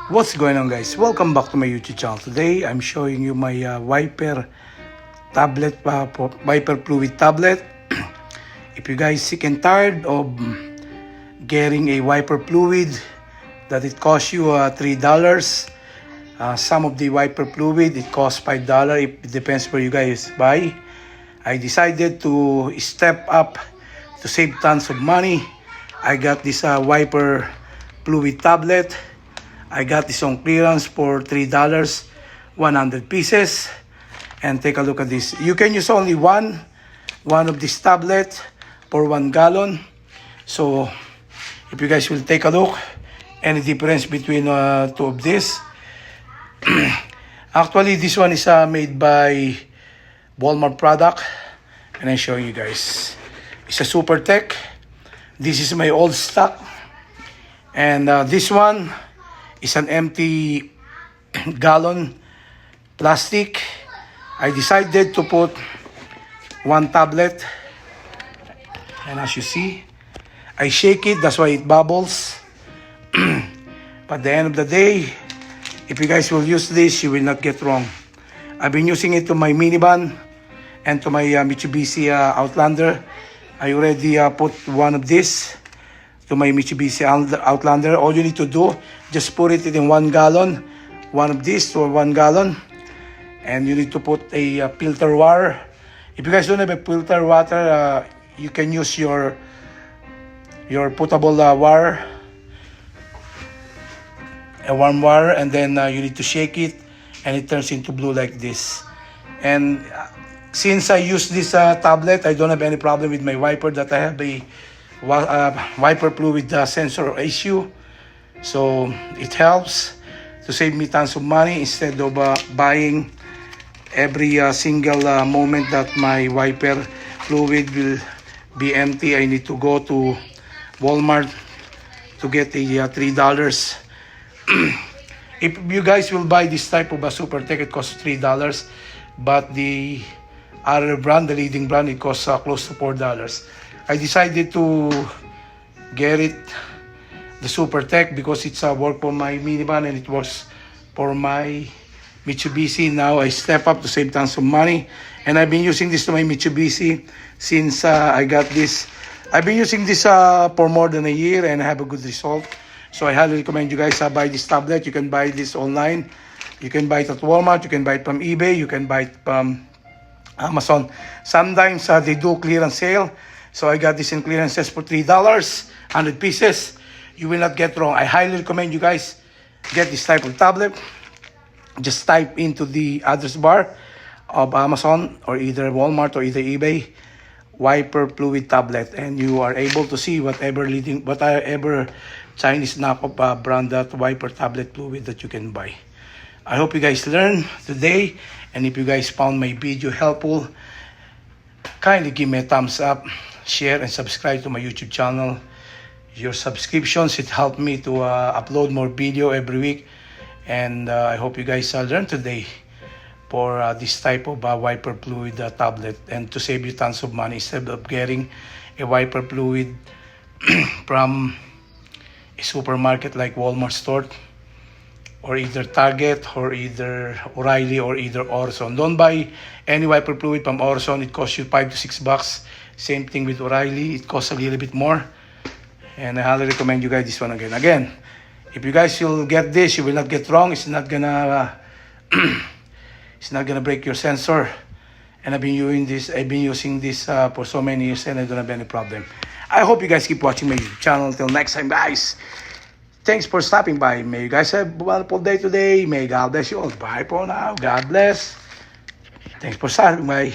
What's going on, guys? Welcome back to my YouTube channel. Today I'm showing you my wiper tablet, wiper fluid tablet. If you guys sick and tired of getting a wiper fluid that it costs you $3, some of the wiper fluid it costs $5. It depends where you guys buy. I decided to step up to save tons of money. I got this wiper fluid tablet. I got this on clearance for $3, 100 pieces. And take a look at this. You can use only one of this tablet for 1 gallon. So if you guys will take a look, any difference between two of this. Actually, this one is made by Walmart product, and I'm showing you guys. It's a Super Tech. This is my old stock, and this one is an empty gallon plastic. I decided to put one tablet, and as you see, I shake it, that's why it bubbles. But at the end of the day, if you guys will use this, you will not get wrong. I've been using it to my minivan and to my Mitsubishi Outlander. I already put one of this to my Mitsubishi Outlander. All you need to do, just put it in 1 gallon, one of this to 1 gallon, and you need to put a filter water. If you guys don't have a filter water, you can use your potable water, a warm water, and then you need to shake it, and it turns into blue like this. And since I use this tablet, I don't have any problem with my wiper that I have a wiper fluid sensor issue. So it helps to save me tons of money instead of buying every single moment that my wiper fluid will be empty. I need to go to Walmart to get a $3. If you guys will buy this type of a Super Tech, it costs $3, but the other brand, the leading brand, it costs close to $4. I decided to get it, the Super Tech, because it's work for my minivan and it works for my Mitsubishi. Now I step up to save tons of money, and I've been using this to my Mitsubishi since I got this. I've been using this for more than a year, and I have a good result. So I highly recommend you guys buy this tablet. You can buy this online. You can buy it at Walmart. You can buy it from eBay. You can buy it from Amazon. Sometimes they do clearance sale. So I got this in clearances for $3, 100 pieces. You will not get wrong. I highly recommend you guys get this type of tablet. Just type into the address bar of Amazon or either Walmart or either eBay, wiper fluid tablet, and you are able to see whatever Chinese knockoff brand that wiper tablet fluid that you can buy. I hope you guys learned today, and if you guys found my video helpful, kindly give me a thumbs up, share, and subscribe to my YouTube channel. Your subscriptions, it helped me to upload more video every week, and I hope you guys learned today for this type of wiper fluid tablet, and to save you tons of money instead of getting a wiper fluid from a supermarket like Walmart store or either Target or either O'Reilly or either Orson. Don't buy any wiper fluid from Orson. It costs you $5 to $6. Same thing with O'Reilly. It costs a little bit more. And I highly recommend you guys this one again. Again, if you guys will get this, you will not get wrong. It's not gonna it's not gonna break your sensor. And I've been using this for so many years, and I don't have any problem. I hope you guys keep watching my YouTube channel. Until next time, guys. Thanks for stopping by. May you guys have a wonderful day today. May God bless you all. Bye for now. God bless. Thanks for stopping by.